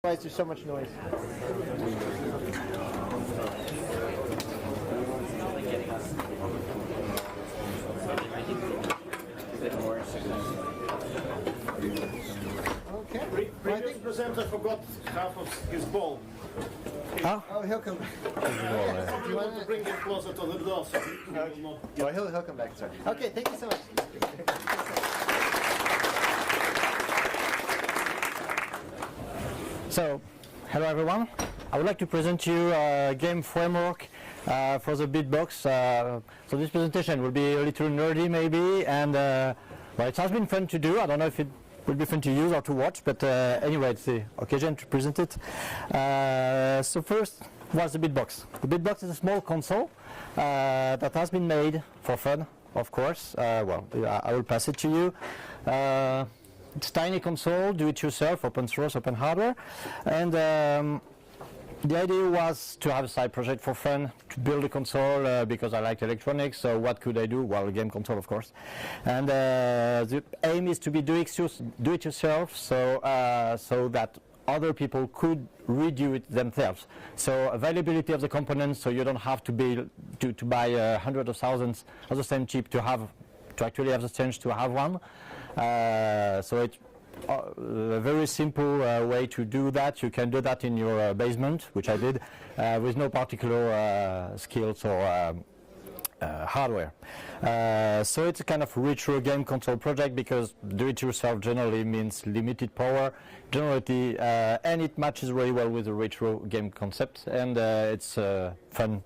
Why is there so much noise? Okay. Previous presenter forgot half of his ball. Oh, he'll come back. You want to bring him closer to the door so he will not get... Oh, he'll come back, sir. Okay, thank you so much. So, hello everyone. I would like to present you a game framework for the beatbox. So this presentation will be a little nerdy maybe, and well, it has been fun to do. I don't know if it will be fun to use or to watch, but anyway, it's the occasion to present it. So first, what's the beatbox? The beatbox is a small console that has been made for fun, of course. Well, I will pass it to you. It's a tiny console, do-it-yourself, open source, open hardware, and the idea was to have a side project for fun, to build a console because I liked electronics. So what could I do? Well, a game console, of course. And the aim is to be do-it-yourself, so that other people could redo it themselves. So availability of the components, so you don't have to buy hundreds of thousands of the same chip to actually have the chance to have one. So it's a very simple way to do that. You can do that in your basement, which I did, with no particular skills or hardware. So it's a kind of retro game console project because do-it-yourself generally means limited power, generally, and it matches really well with the retro game concept, and it's fun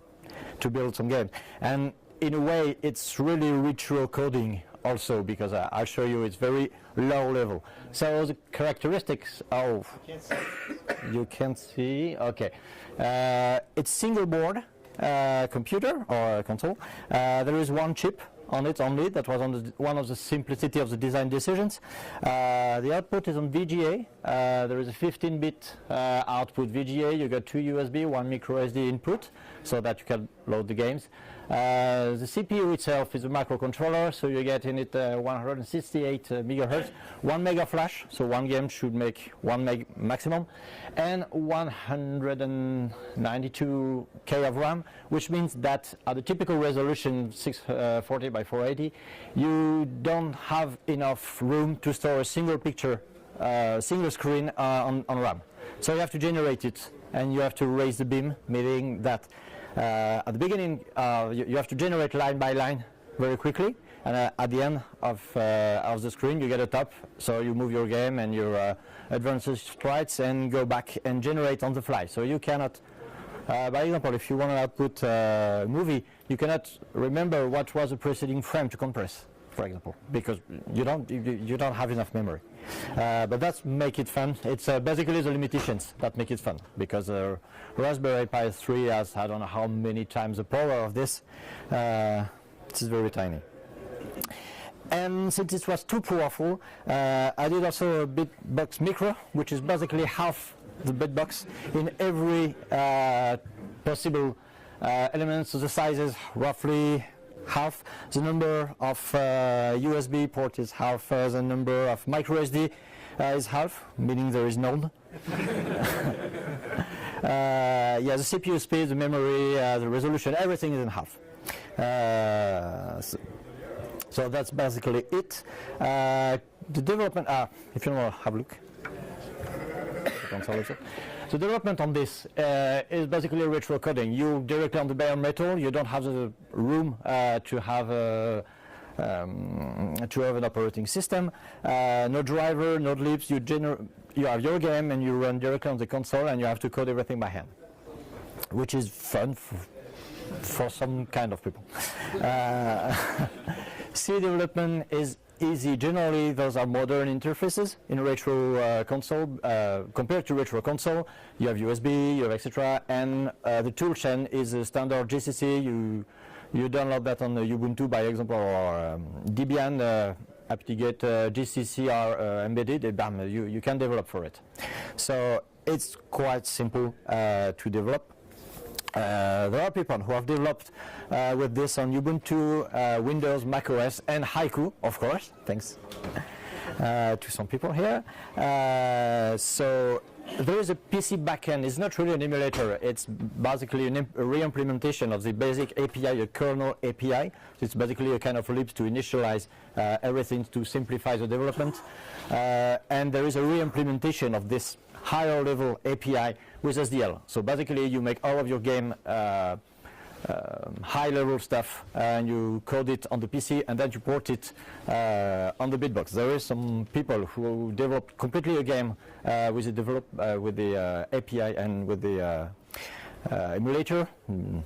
to build some games. And in a way, it's really retro coding also, because I'll show you it's very low level. So the characteristics of... You can't see? Okay. It's single board computer or console. There is one chip on it only. That was one of the simplicity of the design decisions. The output is on VGA. There is a 15-bit output VGA. You got two USB, one micro SD input, so that you can load the games. The CPU itself is a microcontroller, so you get in it 168 megahertz, 1 mega flash, so one game should make 1 meg maximum, and 192K of RAM, which means that at the typical resolution 640 by 480, you don't have enough room to store a single picture, single screen on RAM. So you have to generate it, and you have to raise the beam, meaning that at the beginning, you have to generate line by line very quickly, and at the end of the screen, you get a top, so you move your game and your advanced sprites and go back and generate on the fly. So you cannot, by example, if you want to output a movie, you cannot remember what was the preceding frame to compress, for example, because you don't have enough memory. But that's make it fun. It's basically the limitations that make it fun, because Raspberry Pi 3 has I don't know how many times the power of this. It's very tiny. And since it was too powerful, I did also a beatbox micro, which is basically half the beatbox in every possible element. So the size is roughly half. The number of USB port is half. The number of micro SD is half, meaning there is none. Yeah, the CPU speed, the memory, the resolution, everything is in half. So that's basically it. The development, if you want to have a look. The development on this is basically retro coding. You directly on the bare metal. You don't have the room to have an operating system. No driver, no libs. You have your game and you run directly on the console, and you have to code everything by hand, which is fun for some kind of people. C development is easy. Generally, those are modern interfaces in a retro console. Compared to retro console, you have USB, you have etc. And the toolchain is a standard GCC. You download that on Ubuntu, by example, or Debian, apt-get GCC are embedded. Bam, you can develop for it. So it's quite simple to develop. There are people who have developed with this on Ubuntu, Windows, macOS, and Haiku, of course, thanks to some people here. So there is a PC backend. It's not really an emulator. It's basically a re-implementation of the basic API, a kernel API. So it's basically a kind of libs to initialize everything to simplify the development. And there is a re-implementation of this higher level API with SDL. So basically you make all of your game high level stuff and you code it on the PC and then you port it on the bitbox. There is some people who develop completely a game with the API and with the emulator,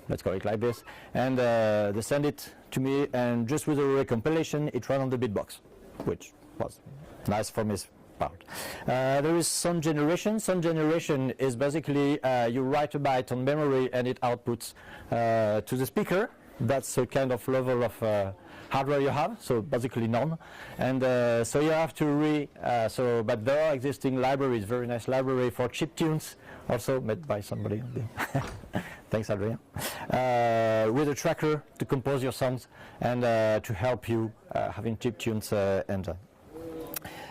let's call it like this, and they send it to me, and just with a recompilation it ran on the bitbox, which was nice from his part. There is sound generation. Sound generation is basically you write a byte on memory and it outputs to the speaker. That's a kind of level of hardware you have, so basically none. And so you have to but there are existing libraries, very nice library for chiptunes, also made by somebody. Thanks, Adrien. With a tracker to compose your songs and to help you having chiptunes and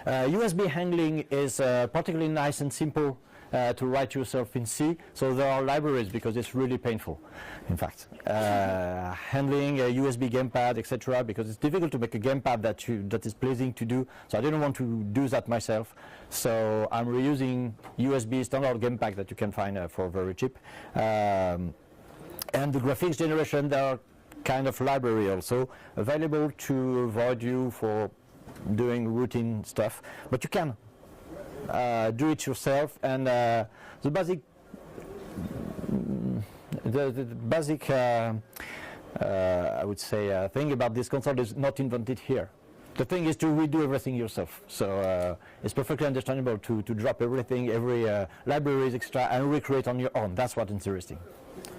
USB handling is particularly nice and simple to write yourself in C. So there are libraries because it's really painful, in fact. Handling a USB gamepad, etc., because it's difficult to make a gamepad that is pleasing to do. So I didn't want to do that myself. So I'm reusing USB standard gamepad that you can find for very cheap. And the graphics generation, there are kind of library also available to avoid you for doing routine stuff, but you can do it yourself. And the basic I would say thing about this console is not invented here. The thing is to redo everything yourself. So it's perfectly understandable to drop everything, every library is extra, and recreate on your own. That's what's interesting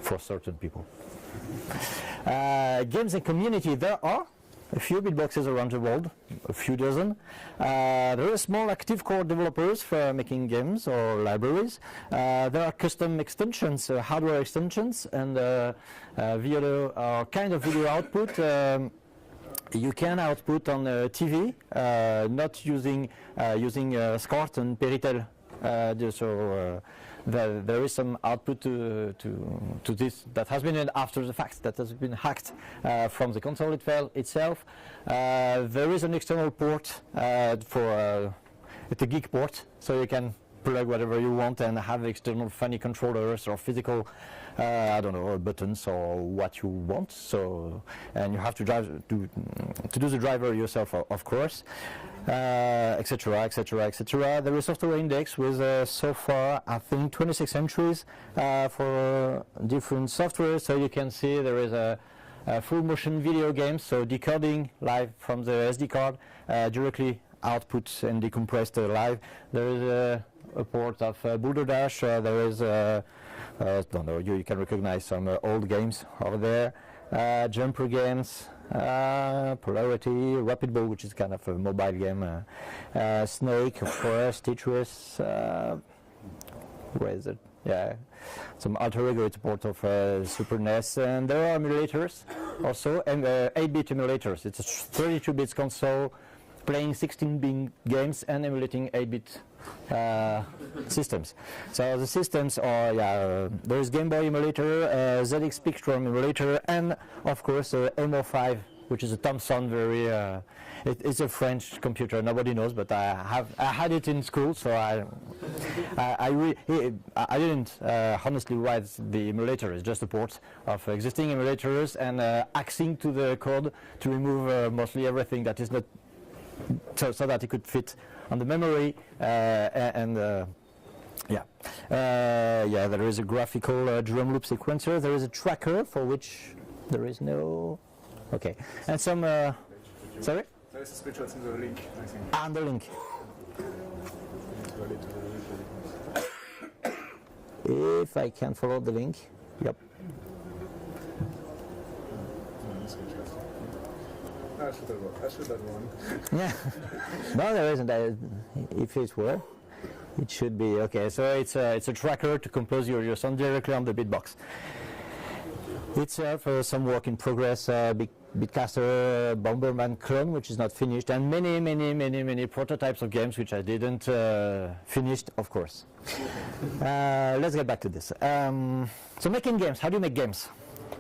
for certain people. Games and community, there are a few bitboxes around the world, a few dozen. There are small active core developers for making games or libraries. There are custom extensions, hardware extensions, and video, kind of video output. You can output on TV, not using SCART and Peritel. There is some output to this that has been after the fact, that has been hacked from the console itself. There is an external port for it's a geek port, so you can plug whatever you want and have external funny controllers or physical I don't know, buttons or what you want. So, and you have to do the driver yourself, of course, etc., etc., etc. There is software index with so far I think 26 entries for different software. So you can see there is a full motion video game, so decoding live from the SD card, directly output and decompressed live. There is a port of Boulder Dash. There is don't know, you can recognize some old games over there. Jumper games, Polarity, Rapid Ball, which is kind of a mobile game. Snake, of course, Tetris. Where is it? Yeah, some alter ego port of Super NES, and there are emulators also, and 8-bit emulators. It's a 32-bit console playing 16-bit games and emulating 8-bit systems. So the systems are, there is Game Boy emulator, ZX Spectrum emulator, and of course MO5, which is a Thomson, very it's a French computer, nobody knows, but I had it in school, so I didn't honestly write the emulator. It's just a port of existing emulators and axing to the code to remove mostly everything that is not, so that it could fit on the memory, there is a graphical drum loop sequencer. There is a tracker for which there is no, okay, and some sorry? There is a screenshot in the link, I think. And the link. If I can follow the link, yep. I should have one. Yeah. No, there isn't. If it were, it should be okay. So it's a tracker to compose your sound directly on the bitbox. itself, some work in progress, Bitcaster Bomberman clone, which is not finished, and many prototypes of games which I didn't finish, of course. Let's get back to this. So making games, how do you make games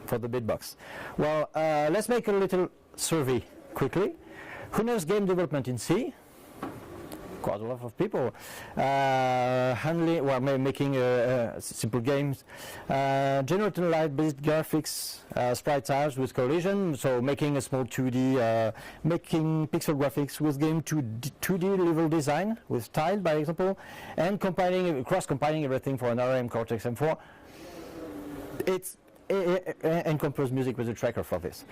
for the Bitbox? Well, let's make a little survey quickly. Who knows game development in C? Quite a lot of people. Making simple games. Generating light-based graphics, sprite tiles with collision, so making a small 2D, making pixel graphics with game 2D level design with tile, by example, and cross-compiling everything for an ARM Cortex-M4. And compose music with a tracker for this.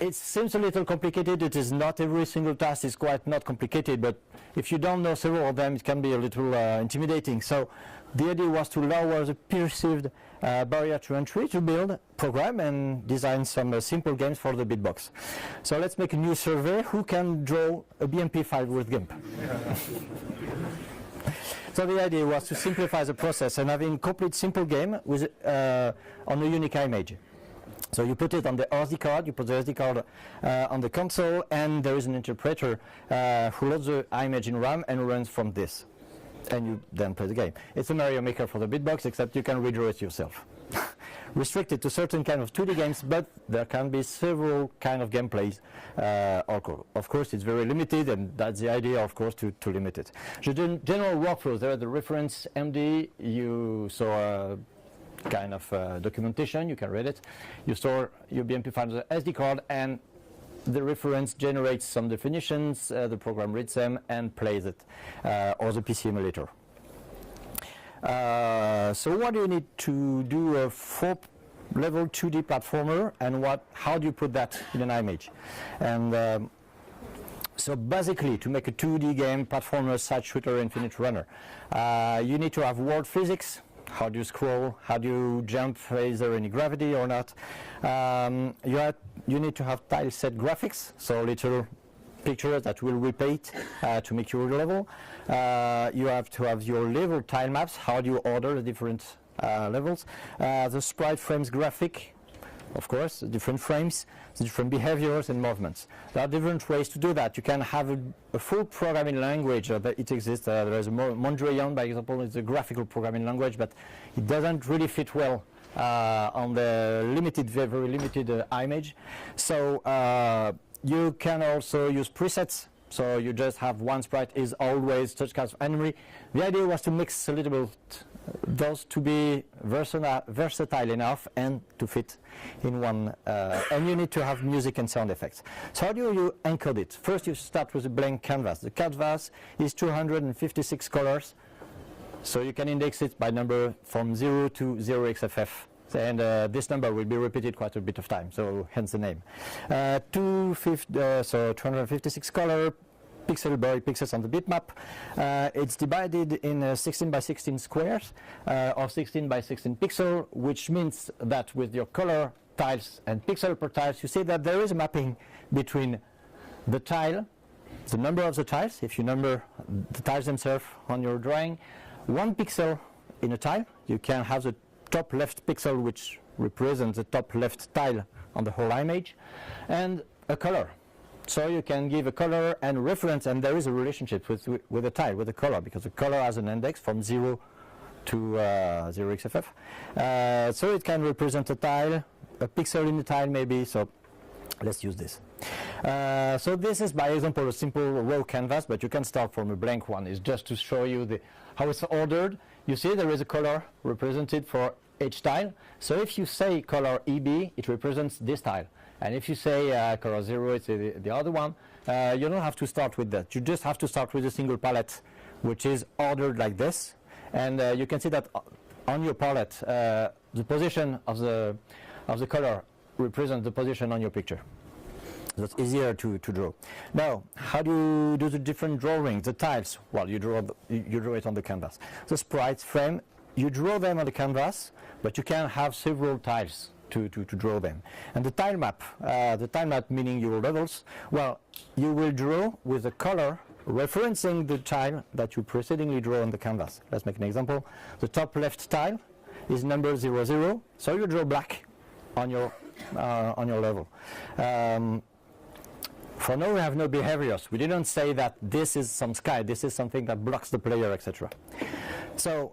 It seems a little complicated. It is not. Every single task is quite not complicated, but if you don't know several of them, it can be a little intimidating. So the idea was to lower the perceived barrier to entry to build, program, and design some simple games for the Bitbox. So let's make a new survey. Who can draw a BMP file with GIMP? So the idea was to simplify the process and having complete simple game with on a unique image. So you put it on the SD card, you put the SD card on the console, and there is an interpreter who loads the image in RAM and runs from this. And you then play the game. It's a Mario Maker for the Bitbox, except you can redraw it yourself. Restricted to certain kind of 2D games, but there can be several kind of gameplays. Of course, it's very limited, and that's the idea, of course, to limit it. The general workflows, there are the reference MD, you saw kind of documentation, you can read it. You store your BMP file on the SD card, and the reference generates some definitions, the program reads them and plays it, or the PC emulator. So what do you need to do a 4-level 2D platformer, and how do you put that in an image? And so basically, to make a 2D game, platformer, side shooter, infinite runner, you need to have world physics. How do you scroll? How do you jump? Is there any gravity or not? You need to have tile set graphics, so little pictures that will repeat to make your level. You have to have your level tile maps. How do you order the different levels? The sprite frames graphic, of course, different frames, different behaviors and movements. There are different ways to do that. You can have a full programming language that it exists. There is a Mondrian, by example, it's a graphical programming language, but it doesn't really fit well on the very limited image. So you can also use presets. So you just have one sprite is always such kind of enemy. The idea was to mix a little bit those to be versatile enough and to fit in one, and you need to have music and sound effects. So how do you encode it? First you start with a blank canvas. The canvas is 256 colors, so you can index it by number from 0 to 0xFF. And this number will be repeated quite a bit of time, so hence the name. 256 color, pixels on the bitmap. It's divided in 16 by 16 squares or 16 by 16 pixel, which means that with your color tiles and pixel per tiles, you see that there is a mapping between the tile, the number of the tiles, if you number the tiles themselves on your drawing, 1 pixel in a tile. You can have the top left pixel, which represents the top left tile on the whole image, and a color. So you can give a color and reference, and there is a relationship with the tile, with the color, because the color has an index from 0 to 0xFF. So it can represent a tile, a pixel in the tile maybe, so let's use this. So this is, by example, a simple raw canvas, but you can start from a blank one. It's just to show you how it's ordered. You see there is a color represented for each tile. So if you say color EB, it represents this tile. And if you say color 0, it's the other one. You don't have to start with that. You just have to start with a single palette, which is ordered like this. And you can see that on your palette, the position of the color represents the position on your picture. That's easier to draw. Now, how do you do the different drawings, the tiles? Well, you draw it on the canvas. The sprites frame, you draw them on the canvas, but you can have several tiles to draw them. And the tile map meaning your levels, well, you will draw with a color referencing the tile that you precedingly draw on the canvas. Let's make an example. The top left tile, is number 0, 0. So you draw black on your level. For now, we have no behaviors. We didn't say that this is some sky, this is something that blocks the player, etc. So,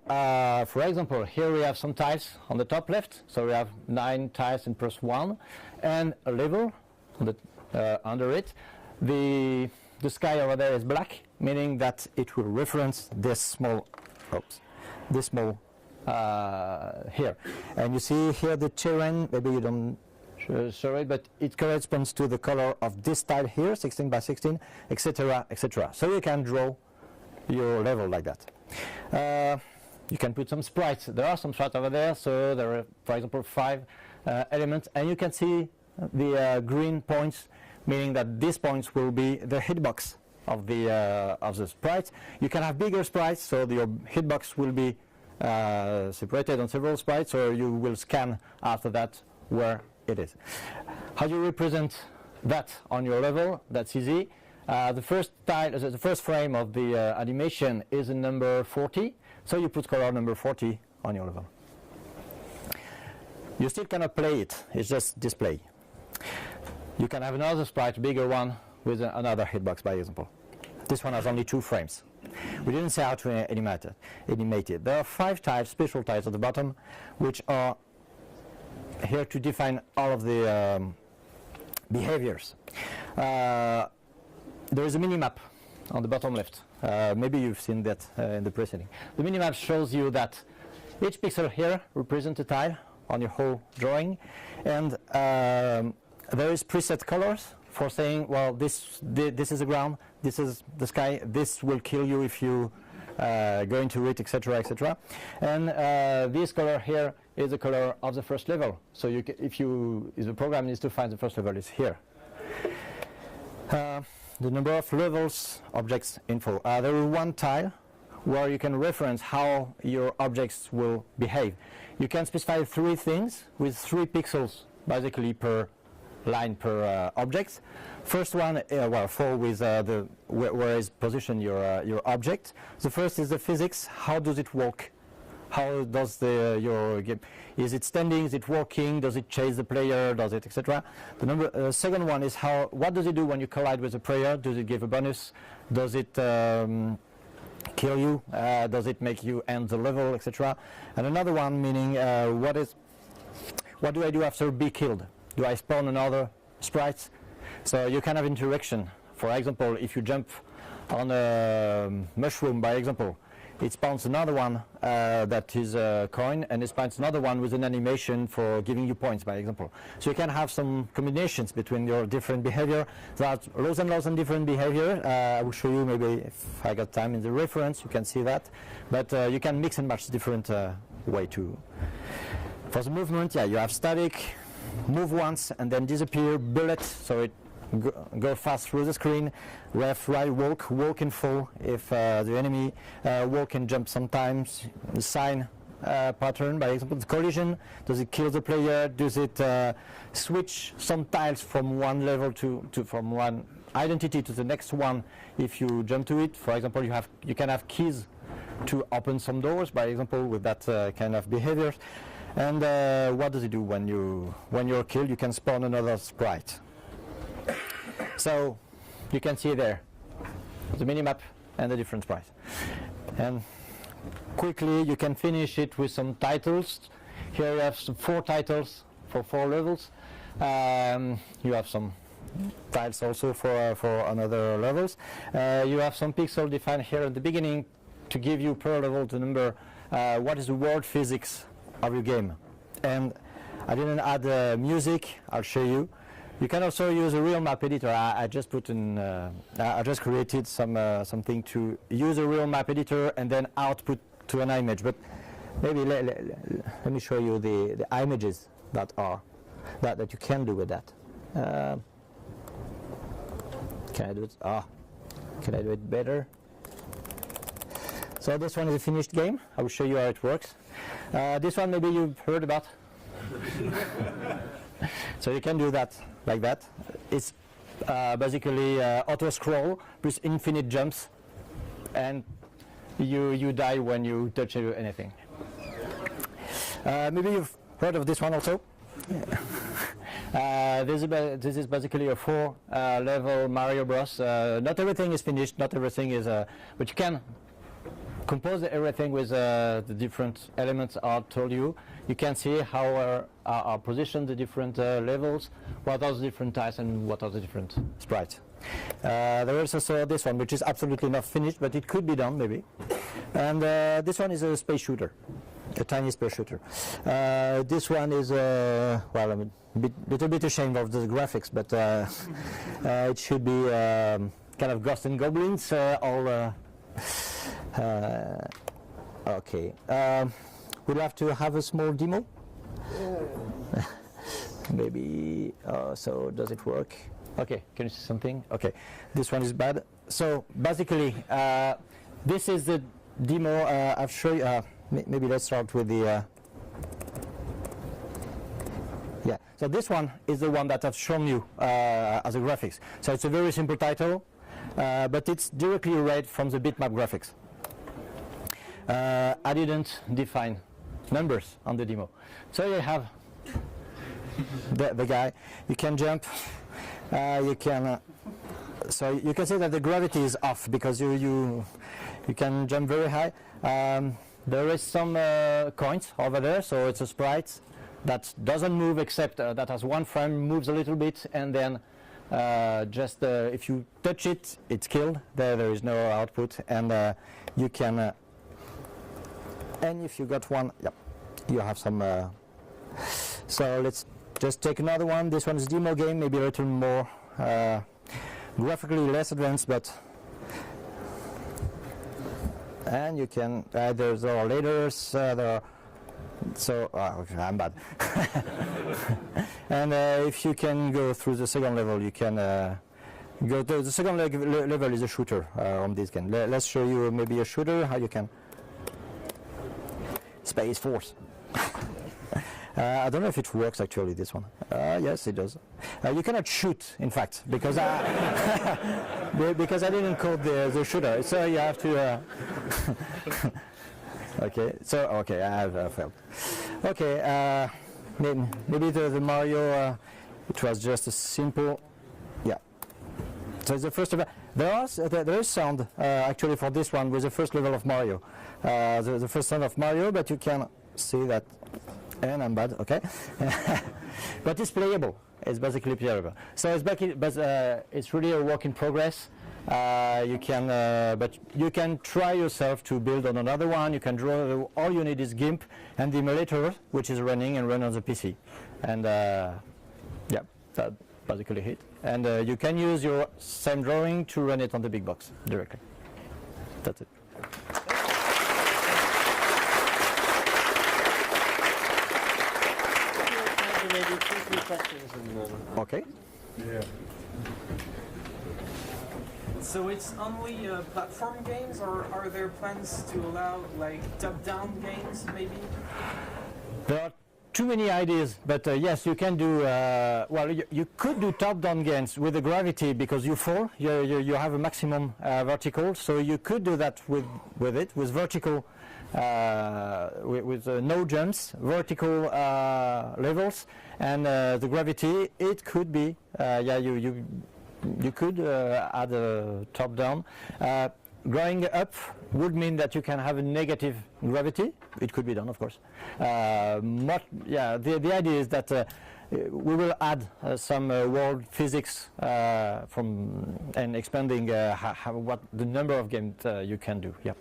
for example, here we have some tiles on the top left. So we have 9 tiles and plus 1, and a level on the, under it. The sky over there is black, meaning that it will reference this small, here. And you see here the terrain, maybe you don't show it, but it corresponds to the color of this tile here, 16 by 16, etc., etc. So you can draw your level like that. You can put some sprites. There are some sprites over there, so there are, for example, 5 elements, and you can see the green points, meaning that these points will be the hitbox of the sprite. You can have bigger sprites, so your hitbox will be separated on several sprites, or you will scan after that where it is. How do you represent that on your level? That's easy. The first tile, the first frame of the animation is in number 40, so you put color number 40 on your level. You still cannot play it, it's just display. You can have another sprite, bigger one, with another hitbox, by example. This one has only 2 frames. We didn't say how to animate it. There are 5 tiles, special tiles at the bottom, which are here to define all of the behaviors. There is a minimap on the bottom left. Maybe you've seen that in the preceding. The minimap shows you that each pixel here represents a tile on your whole drawing, and there is preset colors for saying, well, this is the ground, this is the sky, this will kill you if you go into it, etc., etc. And this color here is the color of the first level. So if the program needs to find the first level, is here. The number of levels, objects, info. There is one tile where you can reference how your objects will behave. You can specify 3 things with 3 pixels, basically per line per object. First one, 4 with where is positioned your object. The first is the physics. How does it walk? How does your game? Is it standing? Is it walking? Does it chase the player? Does it, etc. The second one is what does it do when you collide with the player? Does it give a bonus? Does it kill you? Does it make you end the level, etc. And another one meaning what do I do after be killed? Do I spawn another sprite? So you can have interaction. For example, if you jump on a mushroom, by example, it spawns another one that is a coin, and it spawns another one with an animation for giving you points, by example. So you can have some combinations between your different behavior. There are lots and different behavior. I will show you maybe if I got time in the reference, you can see that. But you can mix and match different way to. For the movement, yeah, you have static, move once and then disappear, bullet, so it go fast through the screen, left, right, walk and fall if the enemy walk and jump sometimes, the sign pattern, by example, the collision, does it kill the player, does it switch some tiles from one level from one identity to the next one if you jump to it. For example, you can have keys to open some doors, by example, with that kind of behavior. And what does it do when you're killed? You can spawn another sprite. So you can see there the minimap and the different sprites. And quickly you can finish it with some titles. Here you have some 4 titles for 4 levels. You have some tiles also for another levels. You have some pixel defined here at the beginning to give you per level the number what is the word physics of your game. And I didn't add music. I'll show you. You can also use a real map editor. I just put in. I just created something to use a real map editor and then output to an image. But maybe let me show you the images that you can do with that. Can I do it? Can I do it better? So this one is a finished game. I will show you how it works. This one maybe you've heard about. So you can do that like that. It's basically auto scroll with infinite jumps, and you die when you touch anything. Maybe you've heard of this one also. This is basically a 4-level Mario Bros. Not everything is finished, not everything is, but you can compose everything with the different elements I told you. You can see how are positioned the different levels, what are the different types and what are the different sprites. There is also this one, which is absolutely not finished, but it could be done maybe. And this one is a space shooter, a tiny space shooter. This one is, well, I'm a little bit ashamed of the graphics, but it should be kind of Ghosts and Goblins, all okay. We'll have to have a small demo. Maybe. So does it work? Okay. Can you see something? Okay. This one is bad. So basically, this is the demo I've shown you. Maybe let's start with the. Yeah. So this one is the one that I've shown you as a graphics. So it's a very simple title, but it's directly read from the bitmap graphics. I didn't define numbers on the demo. So you have the guy. You can jump. You can. So you can say that the gravity is off because you can jump very high. There is some coins over there, so it's a sprite that doesn't move except that has one frame, moves a little bit, and then just if you touch it, it's killed. There is no output, and you can. And if you got one, yep, you have some. So let's just take another one. This one is demo game, maybe a little more graphically less advanced, but. And you can. There's ladders. There are. So okay, I'm bad. And if you can go through the second level, you can go. The second level is a shooter on this game. Let's show you maybe a shooter how you can. Space Force. I don't know if it works actually, this one. Yes, it does. You cannot shoot, in fact, because because I didn't code the shooter. So you have to. Okay. So okay, I have failed. Okay. Maybe the Mario. It was just a simple. Yeah. So it's the first of there is sound actually for this one with the first level of Mario. The first sound of Mario, but you can see that, and I'm bad, okay. But it's playable. It's basically playable. So it's really a work in progress. You can, but you can try yourself to build on another one. You can draw. All you need is GIMP and the emulator, which is running and run on the PC, and yeah, that basically it. And you can use your same drawing to run it on the big box directly. That's it. Maybe 2-3 questions and then. Okay. Yeah. So it's only platform games, or are there plans to allow like top-down games, maybe? There are too many ideas, but yes, you can do. Well, you could do top-down games with the gravity because you fall. You have a maximum vertical, so you could do that with vertical. With no jumps, vertical levels, and the gravity. It could be, yeah, you could add a top down. Growing up would mean that you can have a negative gravity. It could be done, of course. Yeah, the idea is that we will add some world physics and expanding what the number of games you can do. Yeah.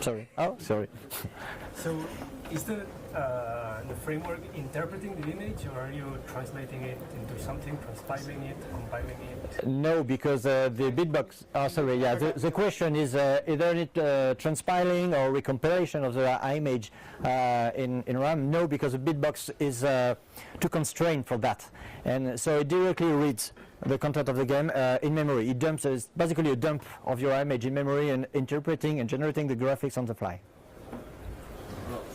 Sorry. Oh, sorry. So, is the framework interpreting the image, or are you translating it into something, transpiling it, compiling it? No, because the bitbox. Oh, sorry. Yeah. The question is either it transpiling or recompilation of the image in RAM. No, because the bitbox is too constrained for that, and so it directly reads the content of the game in memory. It dumps. It's basically a dump of your image in memory and interpreting and generating the graphics on the fly.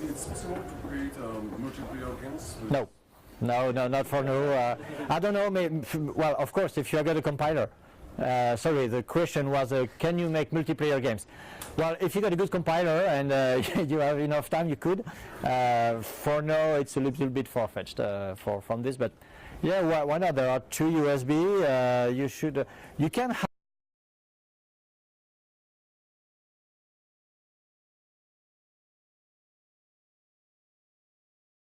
It's possible to create multiplayer games? No, not for now. I don't know. Maybe, well, of course, if you have got a compiler, sorry, the question was, can you make multiplayer games? Well, if you got a good compiler and you have enough time, you could. For now, it's a little bit far-fetched from this, but yeah, why not? There are 2 USB. You can have